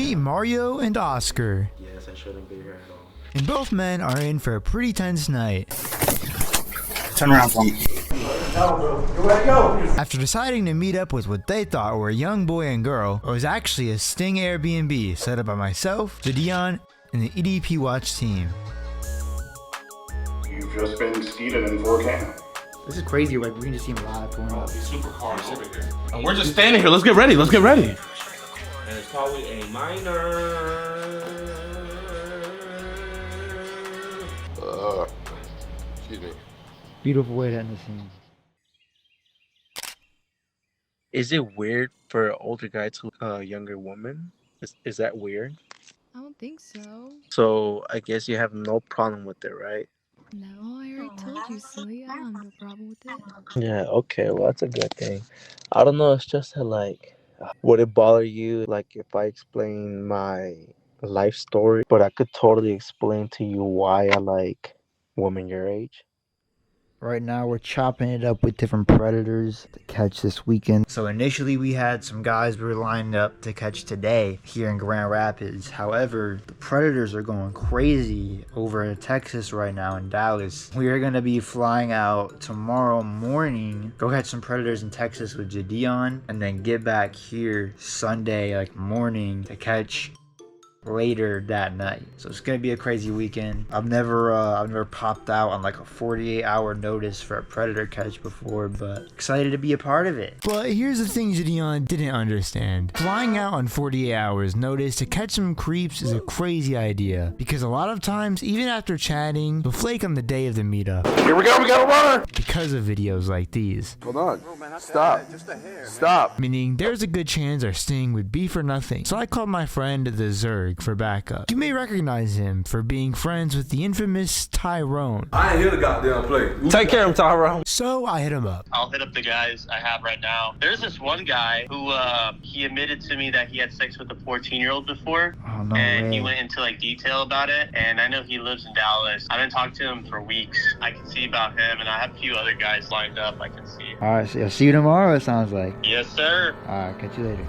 Meet Mario and Oscar. Yes, I shouldn't be here at all. And both men are in for a pretty tense night. Turn around for me. After deciding to meet up with what they thought were a young boy and girl, it was actually a sting Airbnb set up by myself, Jidion, and the EDP Watch team. You've just been skeeted in 4K. This is crazy, like we can just see him live going on. These supercars over here. And we're just standing here. Let's get ready. Let's get ready. And it's probably a minor. Excuse me. Beautiful way to end the scene. Is it weird for an older guy to a younger woman? Is that weird? I don't think so. So I guess you have no problem with it, right? No, I already told you so. Yeah, I don't have no problem with it. Yeah, okay, well that's a good thing. I don't know, it's just that like, would it bother you like if I explain my life story, but I could totally explain to you why I like women your age? Right now we're chopping it up with different predators to catch this weekend. So initially we had some guys we were lined up to catch today here in Grand Rapids. However, the predators are going crazy over in Texas right now in Dallas. We are going to be flying out tomorrow morning, go catch some predators in Texas with Jidion, and then get back here Sunday like morning to catch later that night. So it's gonna be a crazy weekend. I've never popped out on like a 48-hour notice for a predator catch before, but excited to be a part of it. But here's the thing Jidion didn't understand. Flying out on 48 hours notice to catch some creeps is a crazy idea, because a lot of times, even after chatting, you'll flake on the day of the meetup. Here we go. We got a runner. Because of videos like these. Hold on. Stop. Stop. Meaning there's a good chance our sting would be for nothing. So I called my friend the Zerg for backup. You may recognize him for being friends with the infamous Tyrone. I ain't here to goddamn play. Take care of him, Tyrone. So I hit him up. I'll hit up the guys I have right now. There's this one guy who he admitted to me that he had sex with a 14-year-old before. Oh, no and way. he went into like detail about it. And I know he lives in Dallas. I've been talking to him for weeks. I can see about him, and I have a few other guys lined up I can see. Alright, so I'll see you tomorrow, it sounds like. Yes, sir. Alright, catch you later.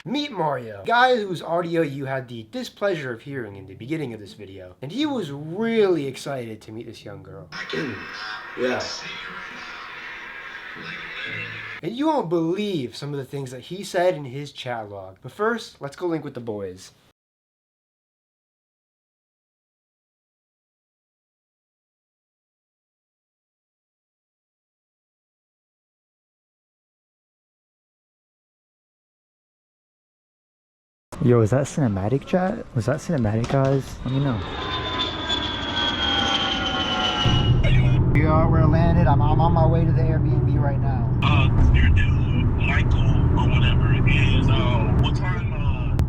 Meet Mario, guy whose audio you had the displeasure of hearing in the beginning of this video. And he was really excited to meet this young girl. Yeah. And you won't believe some of the things that he said in his chat log. But first, let's go link with the boys. Yo, is that cinematic chat? Was that cinematic, guys? Let me know. We're landed. I'm on my way to the Airbnb right now. Your dude, Michael, or whatever it is, what time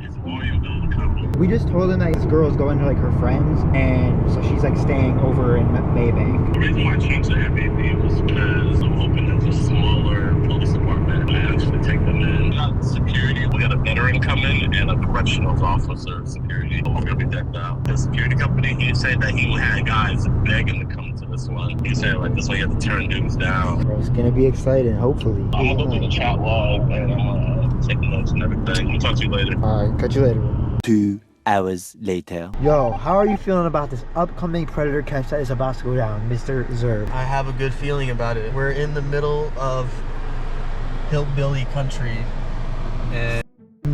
is Mario going to come? We just told him that this girl's going to like her friends, and so she's like staying over in Maybank. The reason why I changed the Airbnb was because I'm hoping it's a smaller police department. I actually take them in. We got security. We got a veteran coming and a correctional officer security. We're going to be decked out. The security company, he said that he had guys begging to come to this one. He said like this way you have to turn dudes down. Bro, it's gonna be exciting, hopefully. I'm going to go through the chat log and I'm going to take notes and everything. We'll talk to you later. Alright, catch you later. 2 hours later. Yo, how are you feeling about this upcoming predator catch that is about to go down, Mr. Zerb? I have a good feeling about it. We're in the middle of hillbilly country. And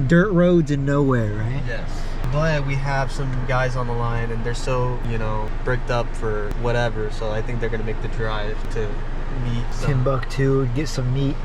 dirt roads and nowhere, right? yes. But we have some guys on the line and they're so, bricked up for whatever. So I think they're going to make the drive to meet some... Timbuktu, get some meat.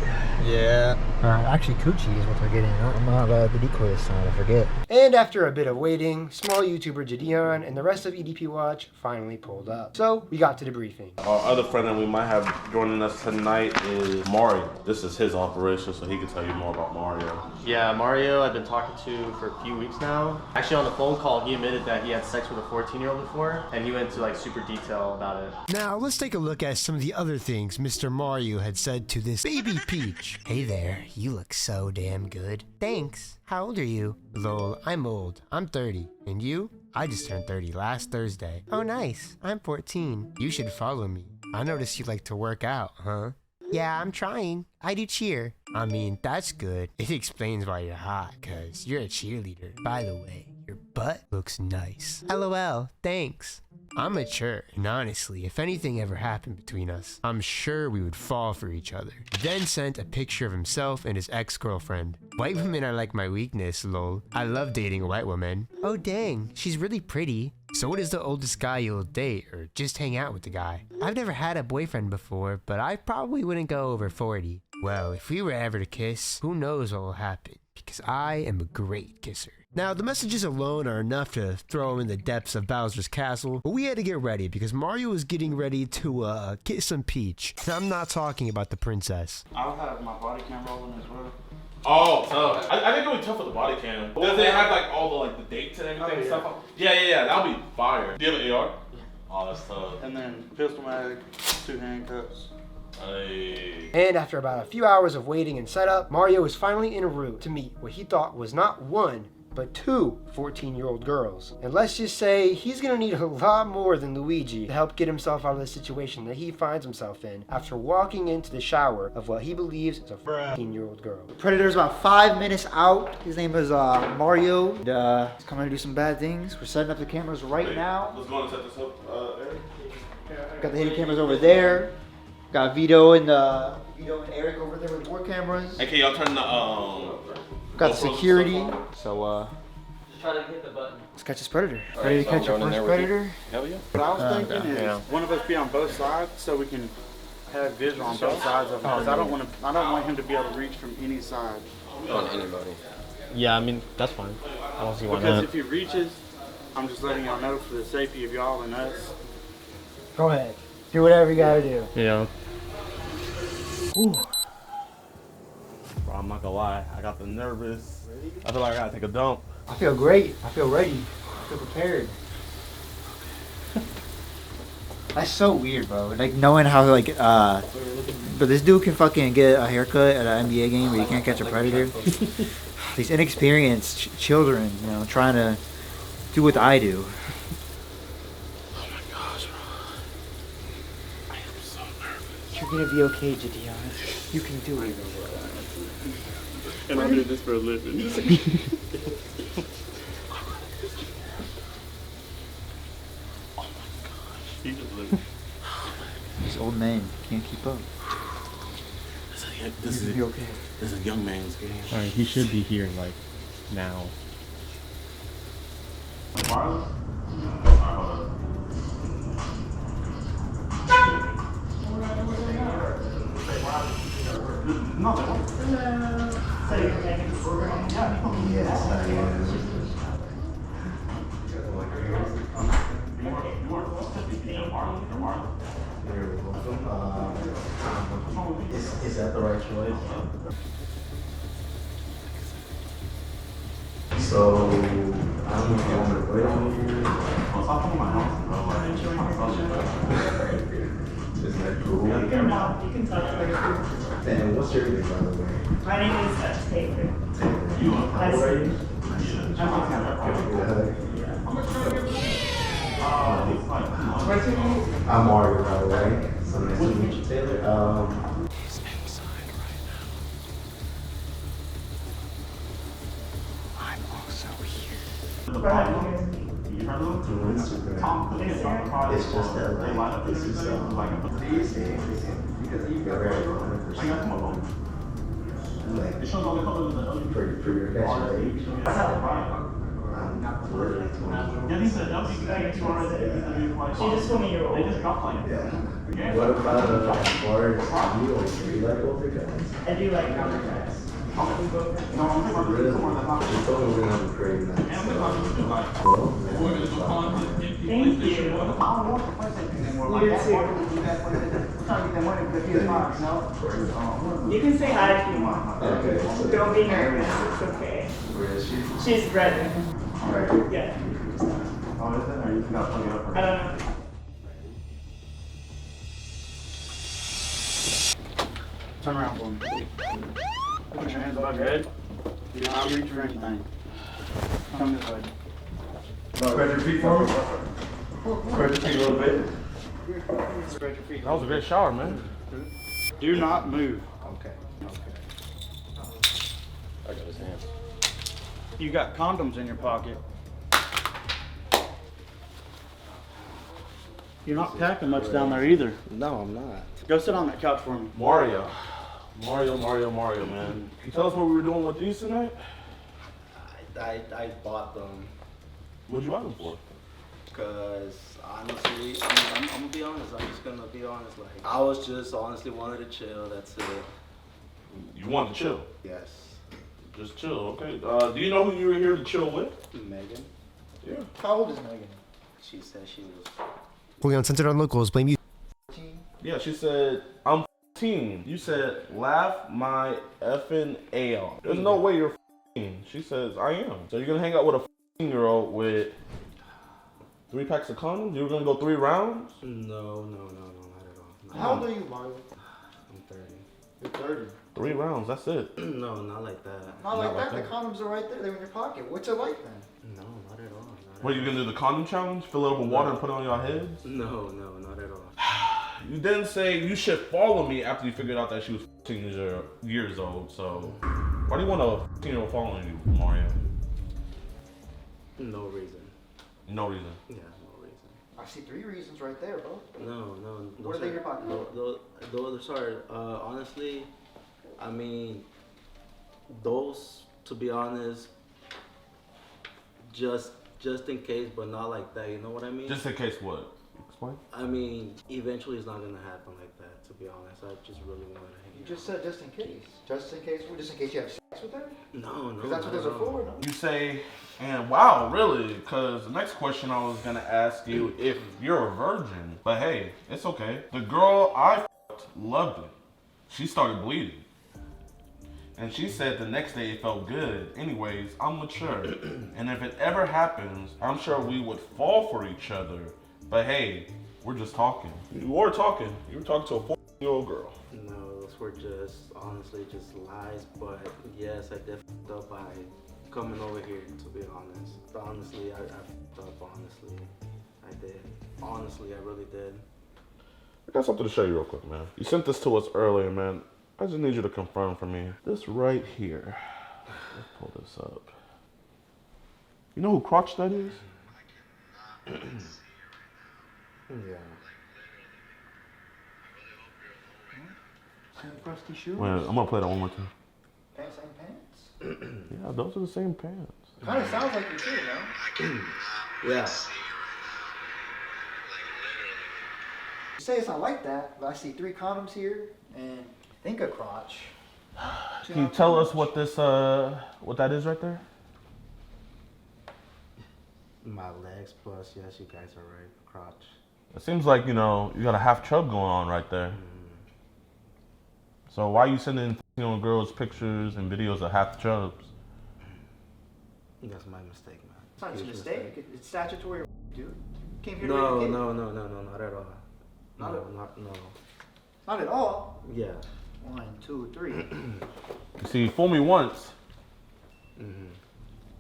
Yeah. Actually, coochie is what they're getting. I'm not the decoy this time, I forget. And after a bit of waiting, small YouTuber Jidion and the rest of EDP Watch finally pulled up. So we got to the briefing. Our other friend that we might have joining us tonight is Mario. This is his operation, so he can tell you more about Mario. Yeah, Mario I've been talking to for a few weeks now. Actually on the phone call, he admitted that he had sex with a 14-year-old before. And he went into like super detail about it. Now let's take a look at some of the other things Mr. Mario had said to this baby Peach. Hey there, you look so damn good. Thanks. How old are you? Lol, I'm old. I'm 30. And you? I just turned 30 last Thursday. Oh nice. I'm 14. You should follow me. I noticed you like to work out, huh? Yeah, I'm trying. I do cheer. I mean, that's good. It explains why you're hot, cause you're a cheerleader. By the way, your butt looks nice. LOL, thanks. I'm mature, and honestly, if anything ever happened between us, I'm sure we would fall for each other. Then sent a picture of himself and his ex-girlfriend. White women are like my weakness, lol. I love dating a white woman. Oh dang, she's really pretty. So what is the oldest guy you'll date, or just hang out with the guy? I've never had a boyfriend before, but I probably wouldn't go over 40. Well, if we were ever to kiss, who knows what will happen, because I am a great kisser. Now, the messages alone are enough to throw him in the depths of Bowser's castle, but we had to get ready because Mario was getting ready to kiss some Peach. And I'm not talking about the princess. I'll have my body cam rolling as well. Oh, tough. I think it'll be tough with the body cam. Does it have like all the dates and everything and stuff? Yeah. That'll be fire. Do you have an AR? Oh, that's tough. And then pistol mag, 2 handcuffs. Hey. And after about a few hours of waiting and setup, Mario was finally en route to meet what he thought was not one, but 2 14-year-old girls. And let's just say he's gonna need a lot more than Luigi to help get himself out of the situation that he finds himself in after walking into the shower of what he believes is a 14-year-old girl. The Predator's about 5 minutes out. His name is Mario. And, he's coming to do some bad things. We're setting up the cameras right now. Let's go and set this up, Eric. Got the hidden cameras over there. Got Vito and Eric over there with more cameras. Hey, can y'all turn the Got the security. So Just try to hit the button. let's catch this predator. Ready to catch your first predator? Hell yeah. What I was thinking is one of us be on both sides so we can have visual on both sides of him. Because I don't want him to be able to reach from any side. On anybody. Yeah, I mean, that's fine. I don't see why Because not. if he reaches, I'm just letting y'all know for the safety of y'all and us. Go ahead. Do whatever you gotta do. Yeah. Ooh. Bro, I'm not gonna lie. I got the nervous. I feel like I gotta take a dump. I feel great. I feel ready. I feel prepared. That's so weird, bro. Like knowing how but this dude can fucking get a haircut at an NBA game where you can't catch a predator. These inexperienced children, you know, trying to do what I do. Oh my gosh, bro. I am so nervous. You're gonna be okay, Jidion. You can do it. And I do this for a living. These old men can't keep up. This is okay. This is a young man's game. Alright, he should be here, like, now. Is that the right choice? So, I don't know if you want me to wait on here. Isn't that cool? You can talk later. And what's your name, by the way? My name is Taylor. How old are you? I'm Mario, by the way. So nice to meet you, Taylor. He's inside right now. I'm also here. It's just that, like, this is, because you got very 100%. Like, for your guys' age. I'm literally 20. She just told me you're old. Yeah. What about as far as you? Do you like older guys? I do like older guys. We both have Really? You told me we're gonna have a great night. Thank you. You can say hi if you want. Okay. So Don't be nervous. It's okay. where is she? She's Brendan. Right. Yeah. Oh, is it? Or you can plug it up? I don't know. Turn around for me. Put your hands above your head. You do not reach for anything. Come this way. Spread your feet for me. Spread your feet a little bit. Spread your feet. That was a great shower, man. Do not move. Okay. I got his hands. You got condoms in your pocket. You're not packing much down there either. No, I'm not. Go sit on that couch for me. Mario, man. Can you tell us what we were doing with these tonight? I bought them. What'd you buy them for? Because honestly, I'm gonna be honest. I'm just gonna be honest. Like, I was just honestly wanted to chill. That's it. You wanted to chill? Yes. Just chill, okay. Do you know who you were here to chill with? Megan. Yeah. How old is Megan? She said she was. Fully uncensored on locals. Blame you. Yeah, she said, I'm 14. You said, laugh my effing A off. There's no way you're 14. She says, I am. So you're gonna hang out with a 14-year-old with 3 packs of condoms? You were gonna go 3 rounds? No, not at all. How old are you, Mario? I'm 30. You're 30. 3 rounds, that's it. No, not like that. Not like that. The condoms are right there. They're in your pocket. What's it like then? No, not at all. What, are you gonna do the condom challenge? Fill it up with water and put it on your heads? No, not at all. You didn't say you should follow me after you figured out that she was 14 years old, so why do you want a 14-year-old following you, Mario? No reason. No reason. Yeah, no reason. I see 3 reasons right there, bro. No. What are they in your pocket? Those are, honestly, I mean, those, to be honest, just in case, but not like that, you know what I mean? Just in case what? Explain. I mean, eventually it's not gonna happen like that, to be honest. I just really wanted to hang out. You just said just in case. Just in case you have sex with her? No. Because that's what those are for, no? You say, and wow, really? Because the next question I was gonna ask you if you're a virgin, but hey, it's okay. The girl I f***ed loved it. She started bleeding. And she said the next day it felt good. Anyways, I'm mature. And if it ever happens, I'm sure we would fall for each other. But hey, we're just talking. You were talking. You were talking to a 14-year-old girl. No, those were just, honestly, just lies. But yes, I did f***ed up by coming over here, to be honest. But honestly, I f***ed up, honestly. I did. Honestly, I really did. I got something to show you real quick, man. You sent this to us earlier, man. I just need you to confirm for me. This right here. Let's pull this up. You know who crotch that is? Yeah. Same crusty shoes? Wait, I'm gonna play that one more time. Same pants? Yeah, those are the same pants. Kind of sounds like you too, no? Yeah. You say it's not like that, but I see 3 condoms here and I think a crotch. Can you tell us what this, what that is right there? My legs plus, yes, you guys are right, crotch. It seems like, you know, you got a half chub going on right there. So why are you sending, girls pictures and videos of half chubs? That's my mistake, man. It's not a mistake. It's statutory, dude. Came here No, to not at all. Not at all? Yeah. 1, 2, 3. You see, fool me once,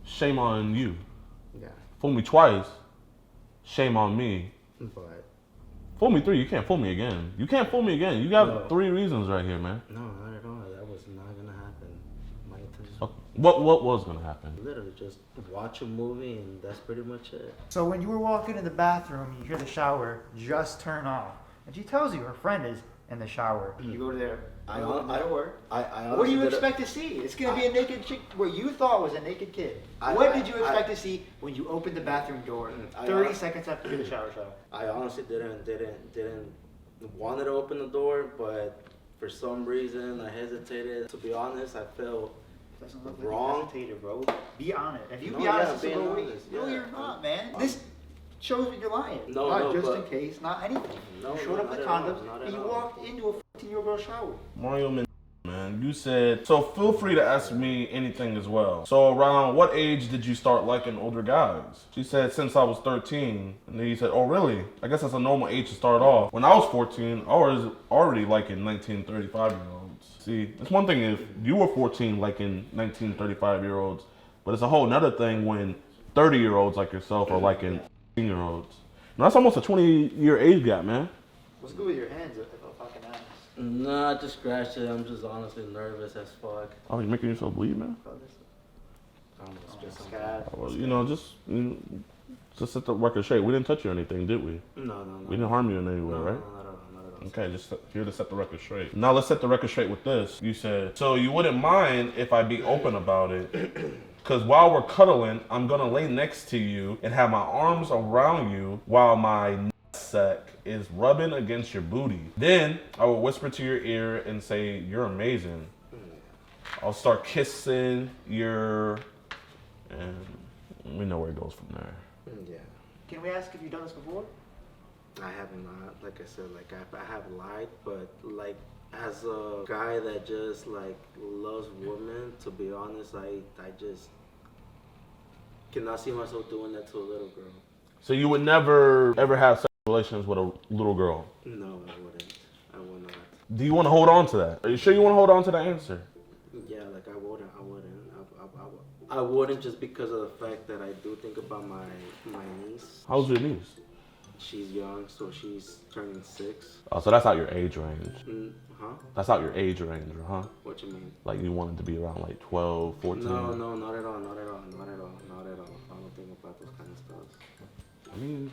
shame on you. Yeah. Fool me twice, shame on me. But fool me 3, you can't fool me again. You can't fool me again. You got 3 reasons right here, man. no, not at all. That was not gonna happen. My intention. Okay. What was gonna happen? Literally just watch a movie and that's pretty much it. So when you were walking in the bathroom, you hear the shower just turn off. And she tells you her friend is in the shower. You go to there. I What do you expect to see? It's going to be a naked chick. What you thought was a naked kid. What did you expect to see when you opened the bathroom door 30 seconds after the shower shot? I honestly didn't want to open the door, but for some reason I hesitated. To be honest, I felt wrong. Like hesitated, bro. Be honest. If you No, be honest, yeah, it's being a little honest, No, yeah. you're not, man. This shows that you're lying. No, not no, just but- in case, not anything. No, you showed up not with at all, condoms not at and you all. walked into a 14-year-oold girl shower. Mario man, you said, so feel free to ask me anything as well. So around what age did you start liking older guys? She said, since I was 13. And then he said, oh really? I guess that's a normal age to start off. When I was 14, I was already liking 1935-year-olds. See, it's one thing if you were 14 liking 1935-year-olds, but it's a whole nother thing when 30-year-olds like yourself are liking 15-year-olds. Now that's almost a 20-year age gap, man. What's good with your hands if a fucking ass? Nah, I just scratched it. I'm just honestly nervous as fuck. Oh, you making yourself bleed, man? I don't know, it's just Well, you know, just set the record straight. We didn't touch you or anything, did we? No. We didn't harm you in any way, right? No, not at all. Okay, just here to set the record straight. Now let's set the record straight with this. You said, so you wouldn't mind if I be open about it? Because while we're cuddling, I'm gonna lay next to you and have my arms around you while my nutsack is rubbing against your booty. Then I will whisper to your ear and say, you're amazing. I'll start kissing your, and we know where it goes from there. Yeah. Can we ask if you've done this before? I have not. Like I said, like I have lied, but like as a guy that just like loves women, to be honest, I just cannot see myself doing that to a little girl. So you would never ever have sexual relations with a little girl? No, I wouldn't. I would not. Do you want to hold on to that? Are you sure you want to hold on to that answer? Yeah, like I wouldn't. I wouldn't just because of the fact that I do think about my niece. How's your niece? She's young, so she's turning 6. Oh, so that's out your age range. Huh? That's out your age range, huh? What you mean? Like you wanted to be around like 12, 14? No, not at all. I don't think about those kind of stuff. I mean,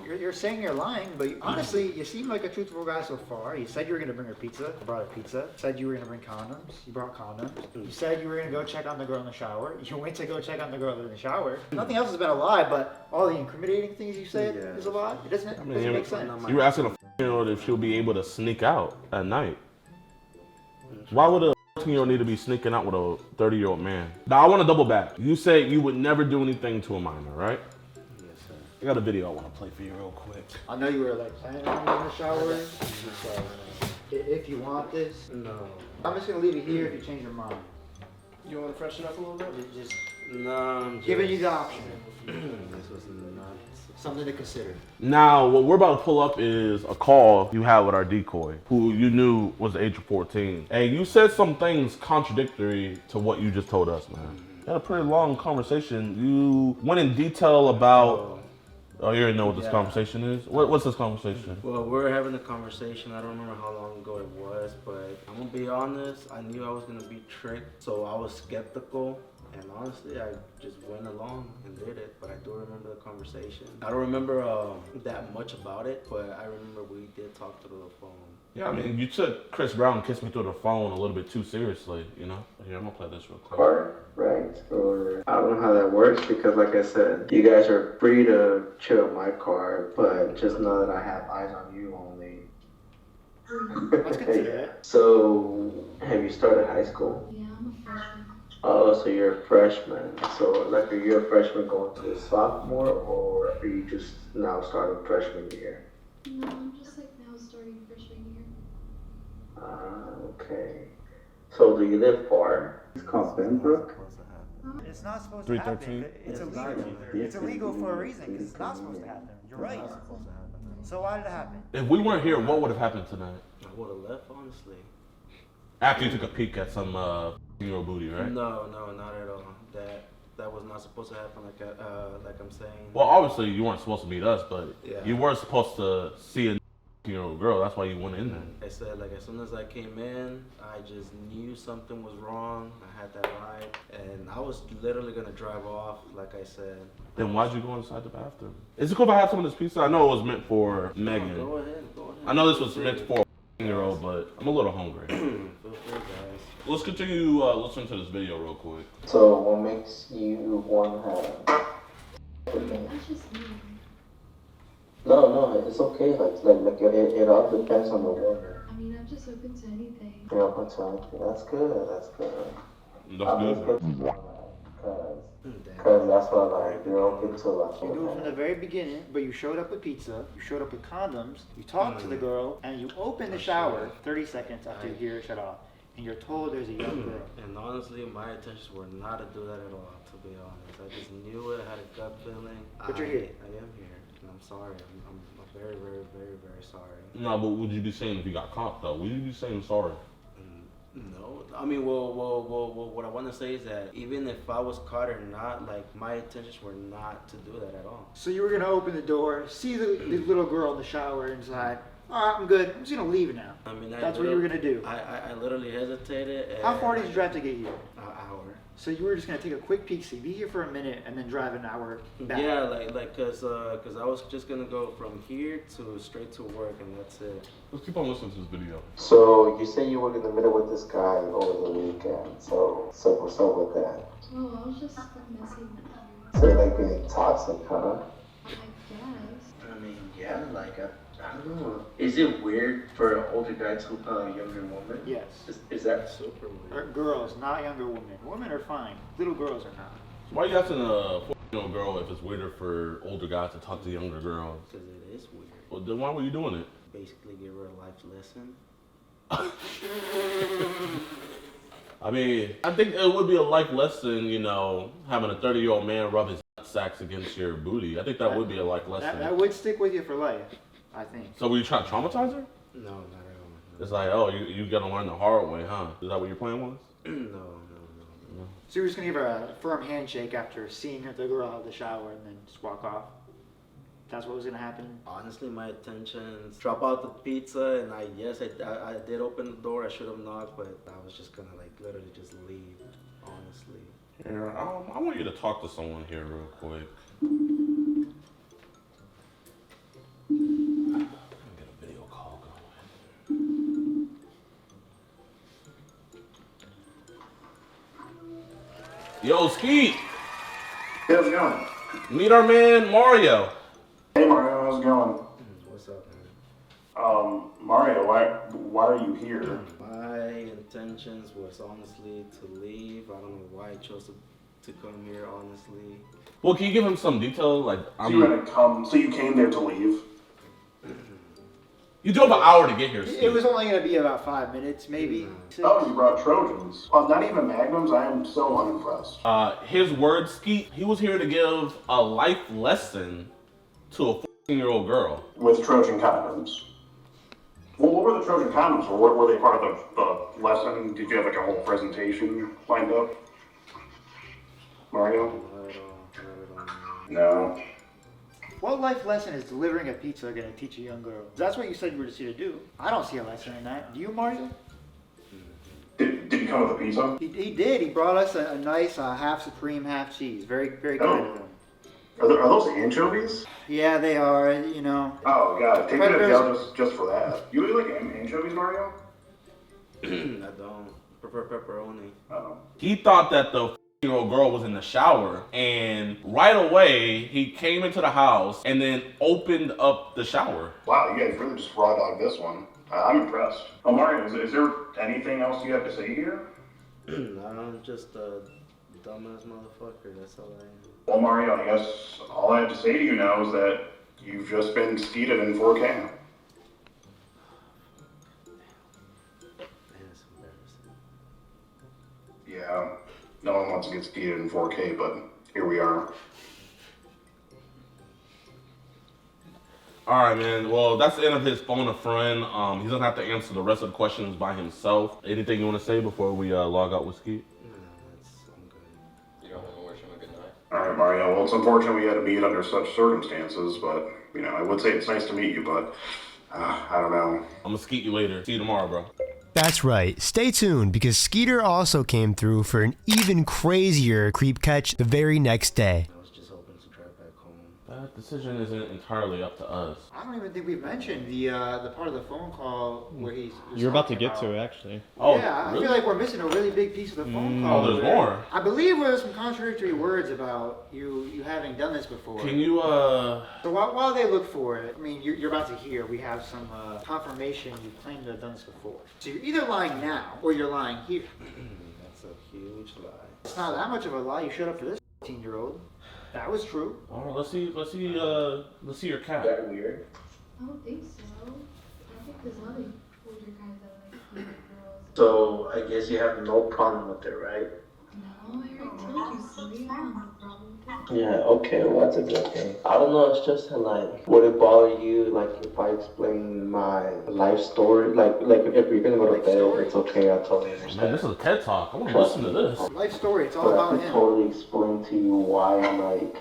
You're saying you're lying, but honestly, you seem like a truthful guy so far. You said you were going to bring her pizza. You brought her pizza. Said you were going to bring condoms. You brought condoms. You said you were going to go check on the girl in the shower. You went to go check on the girl in the shower. Nothing else has been a lie, but all the incriminating things you said is a lie. It doesn't make sense. you were asking a 14-year-old if she'll be able to sneak out at night. Why would a 14-year-old need to be sneaking out with a 30-year-old man? Now, I want to double back. You said you would never do anything to a minor, right? I got a video I want to play for you real quick. I know you were like planning on in the shower. So, if you want this, no. I'm just gonna leave it here if you change your mind. You want to freshen up a little bit? Just no. Giving you the option. This was not something to consider. Now, what we're about to pull up is a call you had with our decoy, who you knew was the age of 14. And you said some things contradictory to what you just told us, man. You had a pretty long conversation. You went in detail about... Oh, you already know what this conversation is? What's this conversation? Well, we're having a conversation. I don't remember how long ago it was, but I'm going to be honest. I knew I was going to be tricked, so I was skeptical. And honestly, I just went along and did it. But I do remember the conversation. I don't remember that much about it, but I remember we did talk through the phone. Yeah, I mean, you took Chris Brown Kiss Me Through the Phone a little bit too seriously, you know? Here, I'm gonna play this real quick. Right, or I don't know how that works because like I said, you guys are free to chill my car, but just know that I have eyes on you only. Let's consider it. So, have you started high school? Yeah, I'm a freshman. Oh, so you're a freshman. So, like, are you a freshman going to a sophomore, or are you just now starting freshman year? No, I'm just like now starting freshman year. Okay. So, do you live far? It's called Benbrook. It's not supposed to happen. It's illegal. It's illegal for a reason because it's not supposed to happen. You're right. So why did it happen? If we weren't here, what would have happened tonight? I would have left, honestly. After you took a peek at some year-old booty, right? No, not at all. That was not supposed to happen like I'm saying. Well, obviously you weren't supposed to meet us, but Yeah. you were supposed to see a year-old girl. That's why you went in there. I said, like, as soon as I came in, I just knew something was wrong. I had that ride, and I was literally gonna drive off, like I said. Then why'd you go inside the bathroom? Is it cool if I have some of this pizza? I know it was meant for Megan. Go ahead. I know this was meant for a year-old, but I'm a little hungry. Feel free, guys. Let's continue listening to this video real quick. So, what makes you want to have? That's just me. No, it's okay. Like it all depends on the woman. I mean, I'm just open to anything. You're open to anything. That's good. That's Because that's what like you're open to like. You knew it from the very beginning, but you showed up with pizza, you showed up with condoms, you talked to the girl, and you open the shower 30 seconds after you hear it shut off. And you're told there's a young girl. And honestly, my intentions were not to do that at all, to be honest. I just knew it, I had a gut feeling. But you're here. I am here, and I'm sorry. I'm very, very, very, very sorry. No, but would you be saying if you got caught though? Would you be saying sorry? No, I mean, well, what I want to say is that even if I was caught or not, like, my intentions were not to do that at all. So you were gonna open the door, see the little girl in the shower, and decide, Alright, I'm good. I'm just gonna leave now. I mean, That's what you were gonna do. I literally hesitated. And How far did you drive to get here? An hour. So you were just gonna take a quick peek, see, be here for a minute, and then drive an hour back. Yeah, cause I was just gonna go from here to straight to work, and that's it. Let's keep on listening to this video. So you say you were in the middle with this guy over the weekend. So what's up with that? Oh, I was just messing with you. So you're like being toxic, huh? I guess. I mean, yeah, like I don't know. Is it weird for an older guy to hook a younger woman? Yes. Is that super weird? Girls, not younger women. Women are fine. Little girls are not. Why are you asking a 14-year-old girl if it's weirder for older guys to talk to younger girls? Because it is weird. Well, then why were you doing it? Basically, give her a life lesson. I mean, I think it would be a life lesson, you know, having a 30-year-old man rub his sacks against your booty. I think that would be a life lesson. That would stick with you for life, I think. So were you trying to traumatize her? No, not at all. It's like, oh, you gotta learn the hard way, huh? Is that what your plan was? No. So you're just gonna give her a firm handshake after seeing the girl out of the shower and then just walk off? That's what was gonna happen? Honestly, my intentions, drop out the pizza, and I did open the door. I should have knocked, but I was just gonna like literally just leave, honestly. Here, I want you to talk to someone here real quick. Get a video call going. Yo, Skeet! Hey, how's it going? Meet our man, Mario. Hey, Mario, how's it going? What's up, man? Mario, why are you here? My intentions was honestly to leave. I don't know why I chose to come here, honestly. Well, can you give him some detail? Like, So you came there to leave? You drove an hour to get here, Skeet. It was only gonna be about 5 minutes, maybe. Oh, you brought Trojans. Not even Magnums? I am so unimpressed. His words, Skeet, he was here to give a life lesson to a 14-year-old girl. With Trojan condoms. Well, what were the Trojan condoms? Were they part of the lesson? Did you have like a whole presentation lined up? Mario? No. What life lesson is delivering a pizza going to teach a young girl? That's what you said you were just here to do. I don't see a lesson in that. Do you, Mario? Did he come with a pizza? He did. He brought us a nice half supreme, half cheese. Very, very kind of him. Are those anchovies? Yeah, they are, you know. Oh, God. Take me to jail just for that. You really like anchovies, Mario? I don't. Prefer pepperoni. Oh. He thought that the 14-year-old girl was in the shower, and right away, he came into the house and then opened up the shower. Wow, you guys really just raw dogged this one. I'm impressed. Oh, Mario, is there anything else you have to say here? No, I'm just a dumbass motherfucker. That's all I am. Well, Mario, I guess all I have to say to you now is that you've just been skeeted in 4K. That's embarrassing. Yeah, no one wants to get skeeted in 4K, but here we are. All right, man. Well, that's the end of his phone a friend. He doesn't have to answer the rest of the questions by himself. Anything you want to say before we log out with Skeet? I'm good. You don't want to wish him a good night? All right, Mario. Well, it's unfortunate we had to meet under such circumstances, but, you know, I would say it's nice to meet you, but I don't know. I'm going to Skeet you later. See you tomorrow, bro. That's right. Stay tuned because Skeeter also came through for an even crazier creep catch the very next day. I was just hoping to drive back home. That decision isn't entirely up to us. I don't even think we've mentioned the part of the phone call where he's. You're about to get to it, actually. Oh, yeah, really? I feel like we're missing a really big piece of the phone call. Oh, there's more. I believe there were some contradictory words about you having done this before. Can you, So while they look for it, I mean, you're about to hear, we have some confirmation you claim to have done this before. So you're either lying now or you're lying here. That's a huge lie. It's not that much of a lie. You showed up for this 14-year-old. That was true. All right, let's see your cat. Is that weird? I don't think so. I think there's other older guys that like younger girls. So I guess you have no problem with it, right? No, I already told you, silly. I don't have a problem with that. Yeah, okay, well that's a good thing. I don't know, it's just that like, would it bother you like if I explain my life story? Like if you're gonna go to bed, it's okay, I totally understand. Man, this is a TED Talk. I want to listen to this. Life story, it's all But I about could him. totally explain to you why I like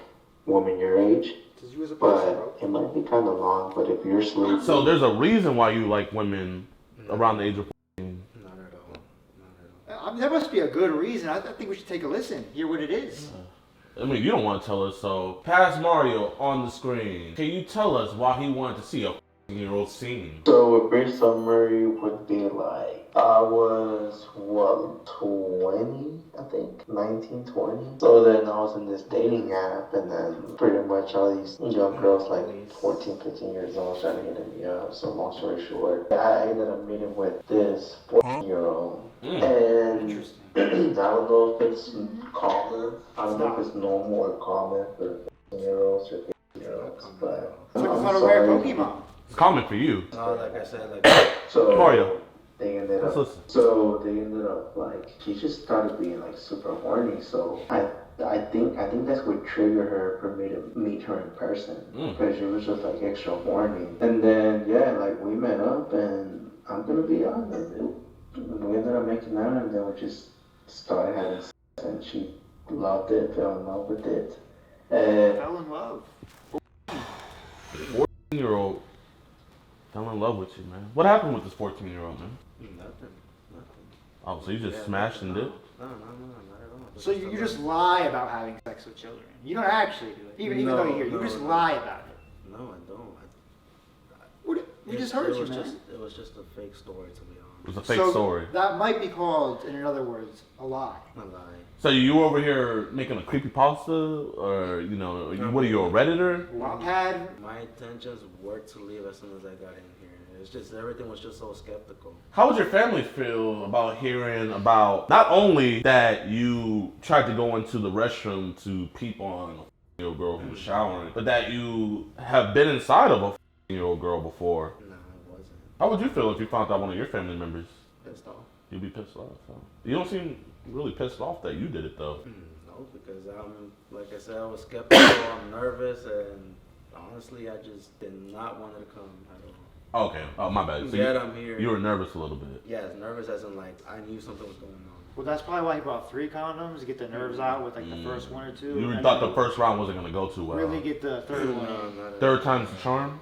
women your age. 'Cause you was a person, bro. But it might be kind of long. But if you're sleeping, So there's a reason why you like women around the age of 14. Not at all. I mean, that must be a good reason. I think we should take a listen, hear what it is. I mean, you don't want to tell us, so pass Mario on the screen. Can you tell us why he wanted to see a 14-year-old scene? so a brief summary would be like, I was, 20, I think? 19, 20. So then I was in this dating app, and then pretty much all these young girls, like 14, 15 years old, trying to hit me up. So long story short, I ended up meeting with this 14-year-old. And I don't know if it's common. I don't know if it's normal or common for 15-year-olds or 15-year-olds, but It's like a rare Pokemon. It's common for you. No, like I said, like so Mario. They ended up. Listen. So they ended up like she just started being like super horny. So I think that's what triggered her for me to meet her in person because she was just like extra horny. And then yeah, like we met up, and I'm gonna be honest, we ended up making out, and then we just started having sex, and she loved it, fell in love with it, and Fell in love. 14-year-old fell in love with you, man. What happened with this 14-year-old, man? nothing. Oh, so you just smashed and did? No, not at all. So you just lie about having sex with children. You don't actually do it, even though you're here. You just lie about it. No, I don't. We just heard you, man. It was just a fake story, to be honest. It was a fake story. That might be called, in other words, a lie. A lie. So you over here making a creepypasta, or what are you, a redditor? Wattpad. My intentions were to leave as soon as I got in here. It's just everything was just so skeptical. How would your family feel about hearing about not only that you tried to go into the restroom to peep on a 14-year-old girl who was showering, but that you have been inside of a 14-year-old girl before? No, I wasn't. How would you feel if you found out one of your family members? Pissed off. You'd be pissed off. Huh? You don't seem really pissed off that you did it though. No, because like I said, I was skeptical. I'm nervous, and honestly, I just did not want to come at all. Okay. Oh, my bad. So I'm here. You were nervous a little bit. Yes, nervous as in like I knew something was going on. Well, that's probably why he brought 3 condoms to get the nerves out with like the first 1 or 2. You thought the first round wasn't gonna go too well. Really get the third one. Third time's the charm.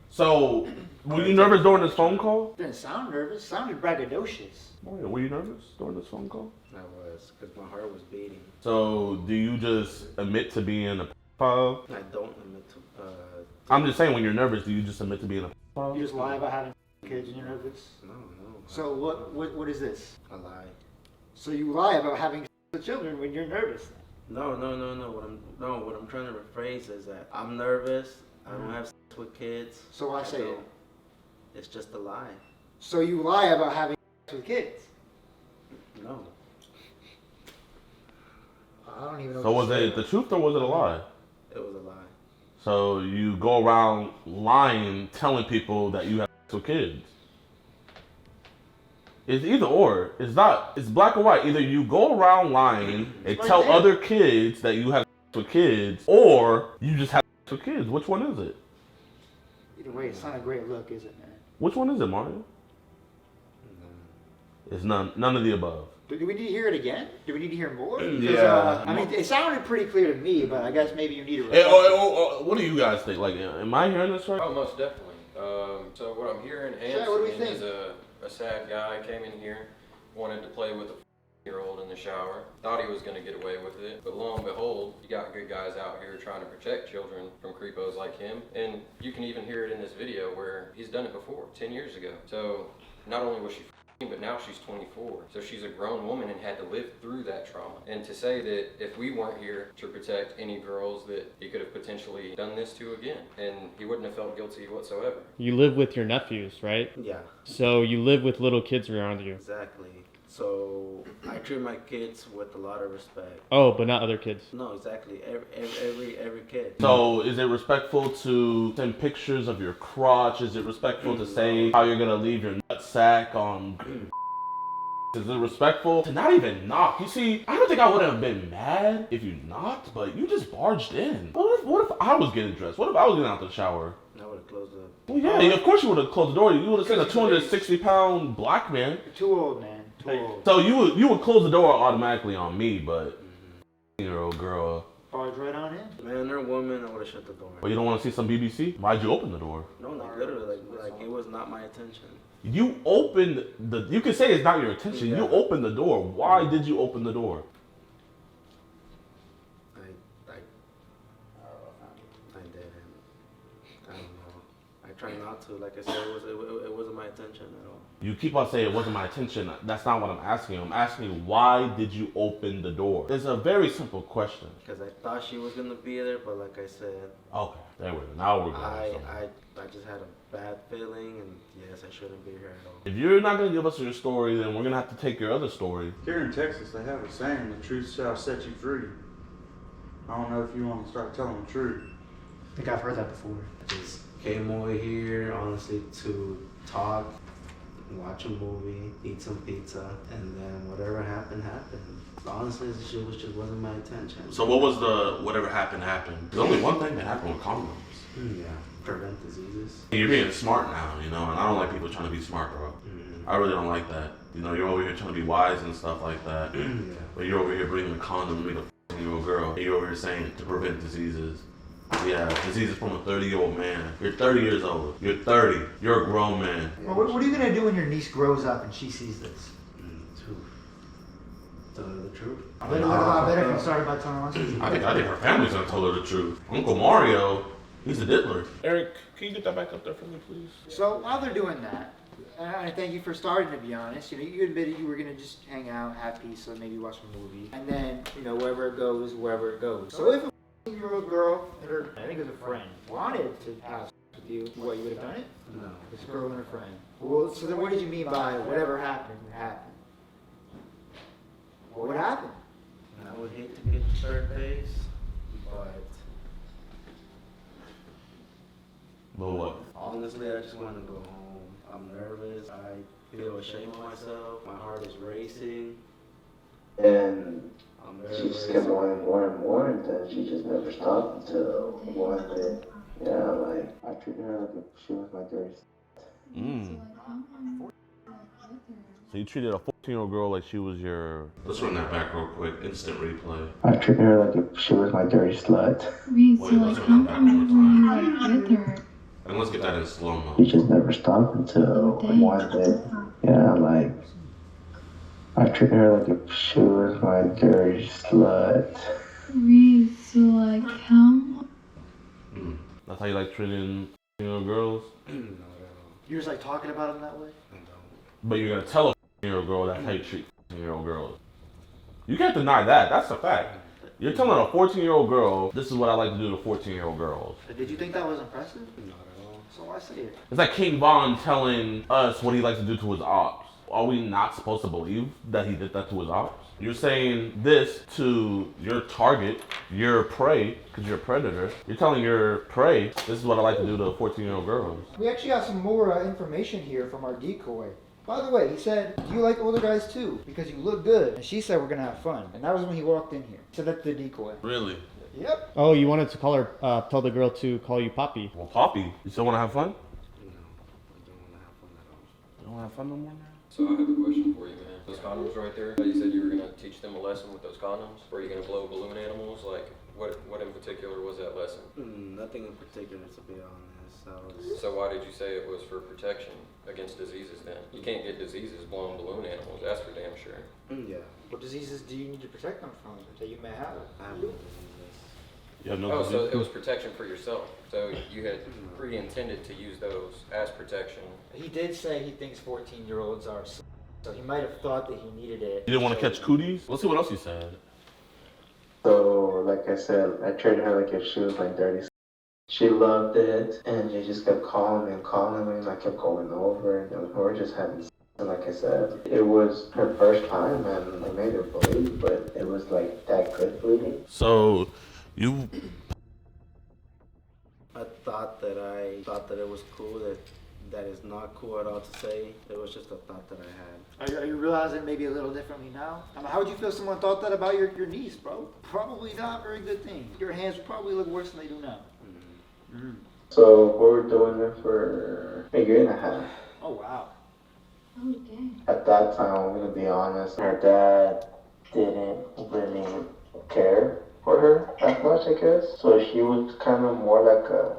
So, were you nervous during this phone call? Didn't sound nervous. Sounded braggadocious. Oh, yeah. Were you nervous during this phone call? I was, because my heart was beating. So, do you just admit to being a pedophile? I don't admit to. I'm just saying, when you're nervous, do you just admit to being a pedophile? You just lie about having kids and you're nervous? No. So what is this? A lie. So you lie about having with children when you're nervous then? No. What I'm trying to rephrase is that I'm nervous. I don't have sex with kids. So why say it? It's just a lie. So you lie about having sex with kids? No. I don't even know. So was it the truth or was it a lie? It was a lie. So you go around lying, telling people that you have sex with kids. It's either or. It's not. It's black or white. Either you go around lying and tell other kids that you have sex with kids, or you just have sex with kids. Which one is it? Either way, it's not a great look, is it, man? Which one is it, Mario? It's none of the above. Do we need to hear it again? Do we need to hear more? Yeah. I mean, it sounded pretty clear to me, but I guess maybe you need to. What do you guys think? Like, am I hearing this right? Oh, most definitely. So what I'm hearing, Chad, what do we Anson think? is a sad guy. Came in here, wanted to play with a 14-year-old in the shower. Thought he was going to get away with it, but lo and behold, you got good guys out here trying to protect children from creepos like him. And you can even hear it in this video where he's done it before, 10 years ago. So not only was she but now she's 24. So she's a grown woman and had to live through that trauma. And to say that if we weren't here to protect any girls, that he could have potentially done this to again, and he wouldn't have felt guilty whatsoever. You live with your nephews, right? Yeah. So you live with little kids around you. Exactly. So I treat my kids with a lot of respect. Oh, but not other kids. No, exactly. Every kid. So is it respectful to send pictures of your crotch? Is it respectful to say how you're gonna leave your nutsack on? Is it respectful to not even knock? You see, I don't think I would have been mad if you knocked, but you just barged in. What if I was getting dressed? What if I was getting out the shower? I would have closed the door. Well, yeah, of course you would have closed the door. You would have seen a 260-pound black man. You're too old, man. Too old. So you would close the door automatically on me, but 14-year-old girl Barge right on in. Man or woman, I would have shut the door. But you don't want to see some BBC? Why'd you open the door? No, like literally, like it was not my intention. You opened the. You can say it's not your intention. Yeah. You opened the door. Why did you open the door? I didn't. I don't know. I try not to. Like I said, it wasn't my intention at all. You keep on saying it wasn't my intention. That's not what I'm asking you. I'm asking you, why did you open the door? It's a very simple question. Because I thought she was gonna be there, but like I said, Okay, there we go. Now we're going. I just had a bad feeling, and yes, I shouldn't be here at all. If you're not gonna give us your story, then we're gonna have to take your other story. Here in Texas, they have a saying, the truth shall set you free. I don't know if you want to start telling the truth. I think I've heard that before. I just came over here, honestly, to talk, watch a movie, eat some pizza, and then whatever happened, happened. Honestly, this shit just wasn't my intention. So what was the whatever happened happened? There's only one thing that happened with condoms. Yeah, prevent diseases. You're being smart now, you know, and I don't like people trying to be smart, bro. I really don't like that. You know, you're over here trying to be wise and stuff like that. Yeah. But you're over here bringing a condom to make a 14-year-old girl. And you're over here saying to prevent diseases. Yeah, diseases from a 30-year-old man. You're 30 years old. You're 30. You're a grown man. Well, what are you gonna do when your niece grows up and she sees this? Tell her the truth. I bet if you started by telling us. I think her family's gonna tell her the truth. Uncle Mario, he's a diddler. Eric, can you get that back up there for me, please? So while they're doing that, I thank you for starting, to be honest. You know, you admitted you were gonna just hang out, have pizza, maybe watch a movie, and then, you know, wherever it goes, wherever it goes. So if a 14-year-old girl and her, I think it was a friend, wanted to have with you, what, you would have done it? No. This girl and her friend. Well, so then what did you mean by whatever happened, happened? What would happen? I would hate to get to third base, but what? honestly, I just want to go home. I'm nervous. I feel ashamed of myself. My heart is racing. And I'm she nervous. just kept going more and more, and then she just never stopped until one day, yeah, like, I treated her like if she was my dirty. So you treated a 14-year-old girl like she was your... Let's run that back real quick. Instant replay. I treated her like if she was my dirty slut. Wait, so like how long were you like with her? And let's get that in slow-mo. She just never stopped until one day, yeah, like, I treated her like if she was my dirty slut. Wait, so like how? That's how you like treating, you know, girls? You're just like talking about them that way? But you're gonna tell a 14-year-old girl that's how you treat 14-year-old girls. You can't deny that. That's a fact. You're telling a 14-year-old girl, this is what I like to do to 14-year-old girls. Did you think that was impressive? Not at all. So why say it? It's like King Von telling us what he likes to do to his ops. Are we not supposed to believe that he did that to his ops? You're saying this to your target, your prey, because you're a predator. You're telling your prey, this is what I like to do to 14-year-old girls. We actually got some more information here from our decoy. By the way, he said, do you like older guys too? Because you look good. And she said we're going to have fun. And that was when he walked in here. So that's the decoy. Really? Yep. Oh, you wanted to call her, tell the girl to call you Poppy. Well, Poppy, you still want to have fun? You don't want to have fun no more now? So I have a question for you, man. Those condoms right there, you said you were gonna teach them a lesson with those condoms? Were you gonna blow balloon animals? Like, what in particular was that lesson? Nothing in particular, to be honest. So why did you say it was for protection against diseases then? You can't get diseases blowing balloon animals, that's for damn sure. Yeah. What diseases do you need to protect them from that you may have? I have no diseases. You have no Oh, so disease? it was protection for yourself. So you had pre-intended to use those as protection. He did say he thinks 14-year-olds are so he might have thought that he needed it. You didn't want to catch cooties? Let's see what else you said. So, like I said, I treated her like if she was my dirty. She loved it, and she just kept calling me and calling me, and I kept going over, and we were just having. And like I said, it was her first time, and I made her bleed, but it was like that good bleeding. So, you... I thought that it was cool. That is not cool at all to say. It was just a thought that I had. Are you realizing maybe a little differently now? I mean, how would you feel if someone thought that about your niece, bro? Probably not a very good thing. Your hands would probably look worse than they do now. So we were doing it for a year and a half. Oh, wow. Oh, dang. At that time, I'm gonna be honest, her dad didn't really care for her that much. much, I guess. So she was kind of more like a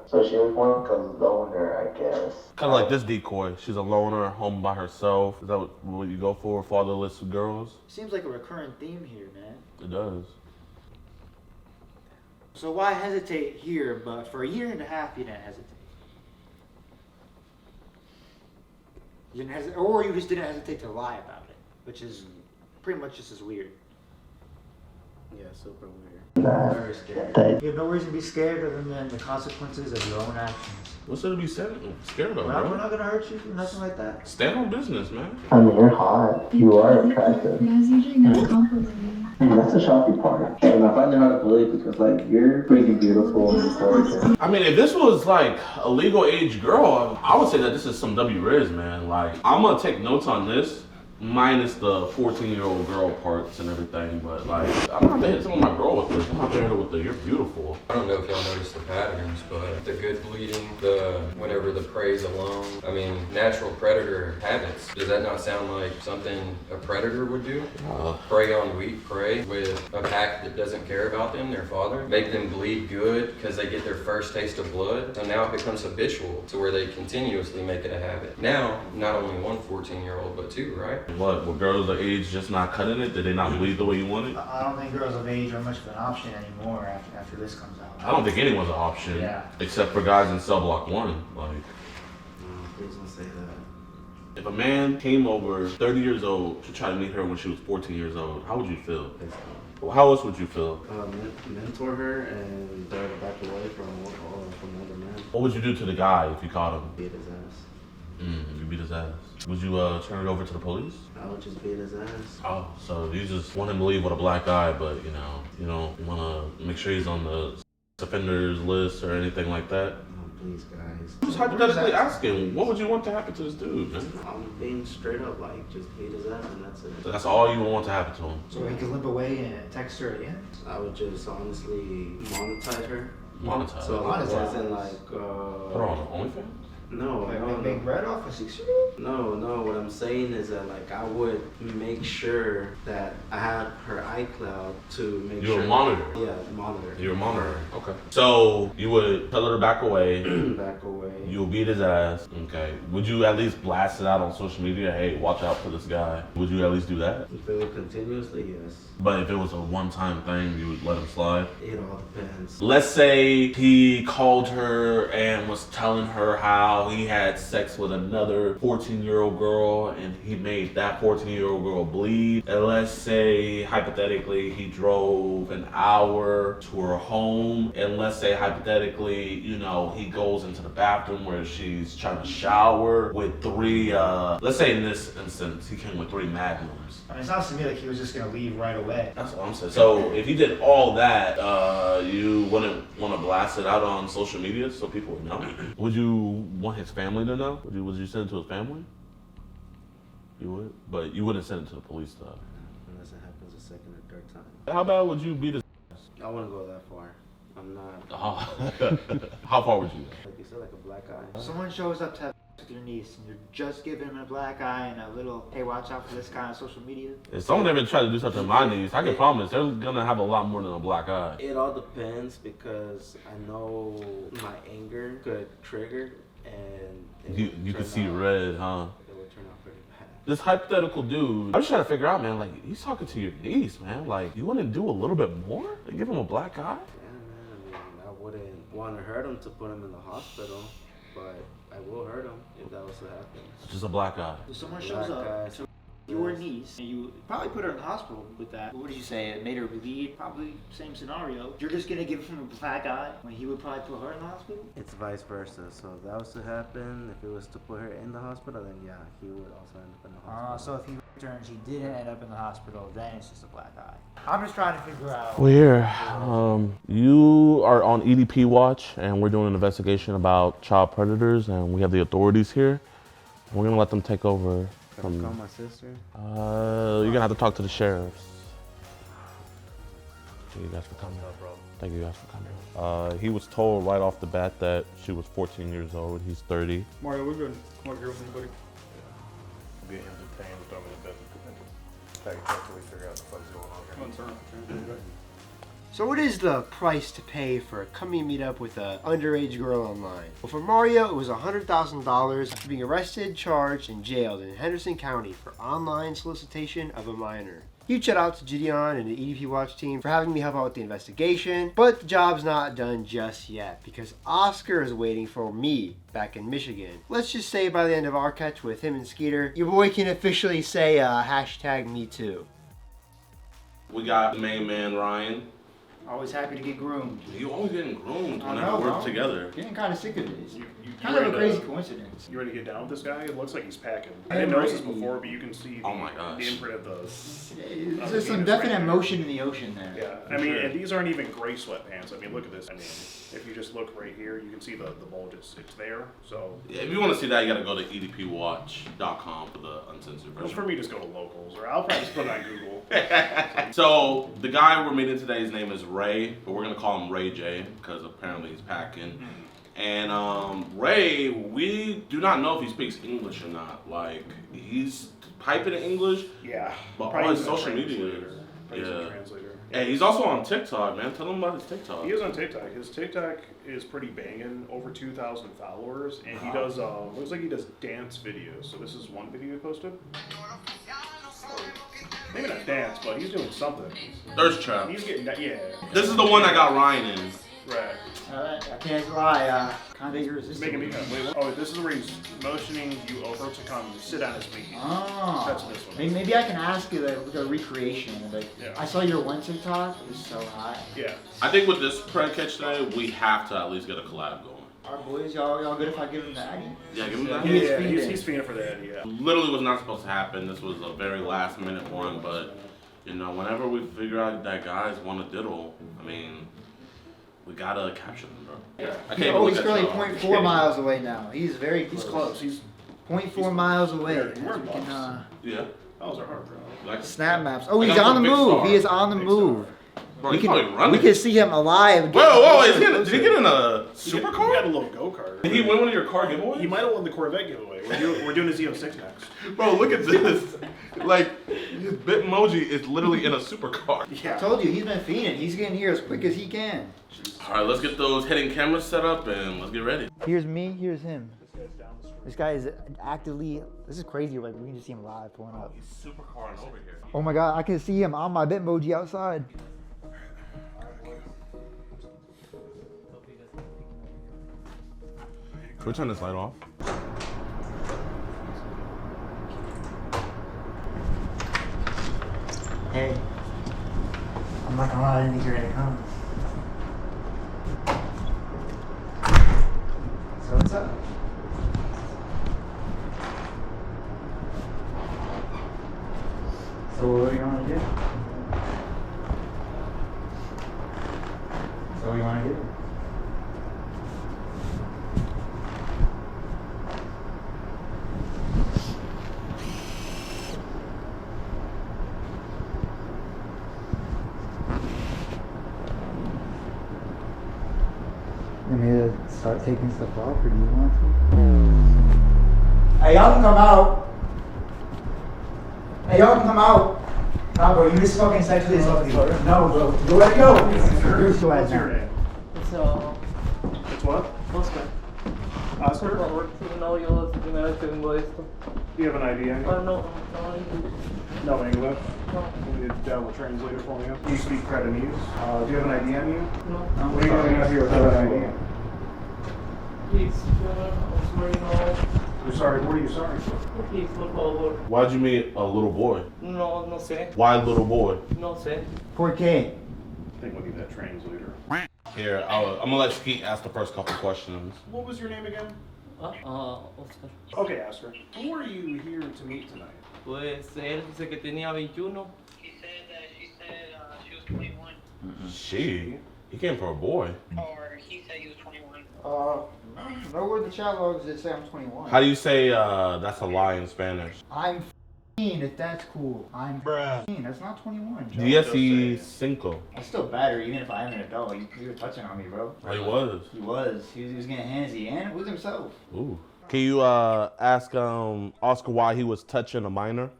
loner, I guess. Kind of like this decoy. She's a loner, home by herself. Is that what you go for, fatherless girls? Seems like a recurring theme here, man. It does. So why hesitate here, but for a year and a half you didn't hesitate? You didn't hesitate, or you just didn't hesitate to lie about it, which is pretty much just as weird. Yeah, super weird. Very scared. You have no reason to be scared other than the consequences of your own actions. What's there to be scared of, We're bro? not gonna hurt you, nothing like that. Stand on business, man. I mean, you're hot. You are attractive. Guys usually not complimented. That's the shocking part. And I find it hard to believe because, like, you're freaking beautiful and gorgeous. I mean, if this was like a legal age girl, I would say that this is some W-Riz, man. Like, I'm gonna take notes on this, minus the 14-year-old girl parts and everything, but like, I'm not hitting someone my girl with this. I'm not hitting her with the, you're beautiful. I don't know if y'all noticed the patterns, but the good bleeding, whenever the prey's alone, I mean, natural predator habits. Does that not sound like something a predator would do? Prey on weak prey with a pack that doesn't care about them, their father. Make them bleed good because they get their first taste of blood. So now it becomes habitual to where they continuously make it a habit. Now, not only one 14-year-old, but two, right? What, were girls of age just not cutting it? Did they not bleed the way you wanted? I don't think girls of age are much of an option anymore after this comes out. I don't think anyone's an option, Yeah. except for guys in cell block 1. Like, Please don't say that. if a man came over 30 years old to try to meet her when she was 14 years old, how would you feel? How else would you feel? Mentor her and try to back away from other men. What would you do to the guy if you caught him? Beat his ass. You beat his ass. Would you turn it over to the police? I would just beat his ass. Oh, so you just want him to leave with a black eye, but you want to make sure he's on the offenders list or anything like that? Oh, please, guys. I'm just hypothetically asking, what would you want to happen to this dude, man? I'm being straight up, like, just beat his ass and that's it. So that's all you would want to happen to him? So he could limp away and text her again? I would just honestly monetize her. Monetize? So Monetize. as in like, Put her on OnlyFans? No, no, Make bread off a 6-year-old? No, what I'm saying is that, like, I would make sure that I have her iCloud to make sure. You would monitor? Yeah, monitor. You would monitor, okay. So you would tell her to back away. Back away. You would beat his ass, okay. Would you at least blast it out on social media? Hey, watch out for this guy. Would you at least do that? If it were continuously, yes. But if it was a one-time thing, you would let him slide? It all depends. Let's say he called her and was telling her how he had sex with another 14-year-old girl and he made that 14-year-old girl bleed. And let's say, hypothetically, he drove an hour to her home. And let's say, hypothetically, he goes into the bathroom where she's trying to shower with 3, let's say in this instance, he came with 3 magnums. I mean, it sounds to me like he was just gonna leave right away. That's what I'm saying. So if he did all that, you wouldn't want to blast it out on social media so people would know? Would you want his family to know? Would you send it to his family? You would? But you wouldn't send it to the police though. Unless it happens a second or third time. How bad would you beat his ass? I wouldn't go that far. I'm not. How far would you go? Like you said, like a black eye. Someone shows up to have with your niece and you're just giving him a black eye and a little, hey, watch out for this guy on social media. If someone ever tried to do something to my niece, I can promise they're gonna have a lot more than a black eye. It all depends because I know my anger could trigger and You could see red, huh? It would turn out pretty bad. This hypothetical dude, I'm just trying to figure out, man, like, he's talking to your niece, man. Like, you wouldn't do a little bit more? Like, give him a black eye? Yeah, man, I mean, I wouldn't want to hurt him to put him in the hospital, but I will hurt him if that was to happen. Just a black eye. If someone shows up to your niece and you probably put her in the hospital with that, what did you say? It made her bleed? Probably same scenario. You're just gonna give him a black eye when he would probably put her in the hospital? It's vice versa. So if that was to happen, if it was to put her in the hospital, then yeah, he would also end up in the hospital. So if he returns, he didn't end up in the hospital, then it's just a black eye. I'm just trying to figure out. Well, here, you are on EDP watch, and we're doing an investigation about child predators, and we have the authorities here. We're gonna let them take over. Can I call my sister? You're gonna have to talk to the sheriffs. Thank you guys for coming. Thank you guys for coming. He was told right off the bat that she was 14 years old. He's 30. Mario, we're good. Come on, here with me, buddy. Being entertained with them in the best of conditions. Try to figure out what the fuck's going on here. Come on, turn. So what is the price to pay for coming to meet up with an underage girl online? Well, for Mario, it was $100,000 after being arrested, charged, and jailed in Henderson County for online solicitation of a minor. Huge shout out to Jidion and the EDP Watch team for having me help out with the investigation, but the job's not done just yet because Oscar is waiting for me back in Michigan. Let's just say by the end of our catch with him and Skeeter, your boy can officially say hashtag me too. We got the main man, Ryan. Always happy to get groomed. You always getting groomed I whenever know, we're bro. together. Getting kind of sick of this. Kind ready of a to- crazy coincidence. You ready to get down with this guy? It looks like he's packing. I I'm didn't notice this ready. before, but you can see the, Oh my gosh. the imprint of the... There's some definite motion in the ocean there. Yeah, I mean, and these aren't even gray sweatpants. I mean, look at this. I mean, if you just look right here, you can see the bulge. It's there, so... Yeah, if you want to see that, you got to go to edpwatch.com for the uncensored Well, version. for me, just go to locals, or I'll probably just put it on Google. So the guy we're meeting today, his name is Ray, but we're gonna call him Ray J because apparently he's packing. And Ray, we do not know if he speaks English or not. Like he's typing in English, Yeah. but all Probably his using a social media. translator. Probably using a Yeah. translator. Hey, he's also on TikTok, man. Tell him about his TikTok. He is on TikTok. His TikTok is pretty banging, over 2,000 followers, and he does, looks like he does dance videos. So this is one video he posted. Maybe not dance, but he's doing something. Thirst trap. He's getting that, yeah. This is the one that got Ryan in. Right. I can't lie, kind of irresistible. Making me wait. Oh, this is where he's motioning you over to come sit on his feet. Oh. That's this one. Maybe I can ask you the recreation. Like, Yeah. I saw your one TikTok. It was so hot. Yeah. I think with this Pred catch today, we have to at least get a collab going. Our boys, y'all good if I give him the Addy? Yeah, give him that. Yeah, he's feeding for that, yeah. Literally was not supposed to happen. This was a very last minute one, but you know, whenever we figure out that guys want to diddle, I mean, we gotta capture them, bro. Yeah. I can't Oh, look he's at currently y'all. 0.4 miles away now. He's very close. He's close. He's 0.4 miles away. We're in buffs. Yeah. Those are hard, bro. Like, Snap maps. I Oh, he's got on the some big move. star. He is on the move. Bro, We he's probably can, running. we can see him alive. Whoa, is he did he get in a He got supercar? a little go-kart. Did he win one of your car giveaways? He might have won the Corvette giveaway. We're doing a Z06 next. Bro, look at this. Like, his Bitmoji is literally in a supercar. I told you, he's been feeding. He's getting here as quick as he can. All right, let's get those hidden cameras set up and let's get ready. Here's me, here's him. This guy is actively, this is crazy, like we can just see him live pulling up. He's supercarring over here. Oh my God, I can see him on my Bitmoji outside. Can we turn this light off? Hey, I'm not gonna lie, I didn't think you were gonna come. So what's up? So what do you want to do? So what do you want to do? You want me to start taking stuff off, or do you want to? Hey, y'all can come out. Hey, y'all can come out. Nah, bro, you just fucking sexually assaulted me. No, bro. Go let it go. What's your name? So, It's what? Oscar. Oscar? Por favor, si no, yo es la primera vez que vengo a esto. Do you have an idea? No. No English? No. You need to download a translator for me. Do you speak Cretanese? Do you have an ID on you? No. What are you going out here without an ID? Please, I'm sorry, no. You're sorry, what are you sorry for? Please, por favor. Why'd you meet a little boy? No sé. Why little boy? No sé. ¿Por qué? I think we need that translator. Here, I'm gonna let Skeet ask the first couple questions. What was your name again? Oscar. Okay, Oscar. Who are you here to meet tonight? Pues él dice que tenía 21. She was 21. She? He came for a boy. Or he said he was 21. Nowhere in the chat logs that say I'm 21. How do you say that's a lie in Spanish? I'm 15, if that's cool. I'm 15. That's not 21. Joe. 15. That's still better, even if I am an adult. You were touching on me, bro. He was. He was. He was getting handsy and with himself. Ooh. Can you ask Oscar why he was touching a minor?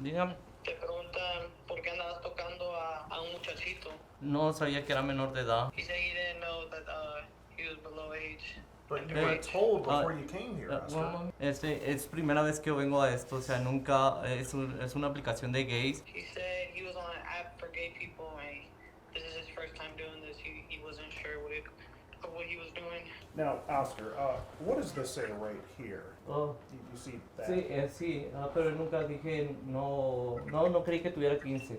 Dígame. Te preguntan por qué andabas tocando a un muchachito. No sabía que era menor de edad. He said he didn't know that he was below age. But you were told before you came here, Oscar. Es primera vez que vengo a esto, o sea, nunca, es una aplicación de gays. He said he was on an app for gay people, and this is his first time doing this. He wasn't sure what he was doing. Now, Oscar, what does this say right here? Oh. You see that? Sí, pero nunca dije, no creí que tuviera 15.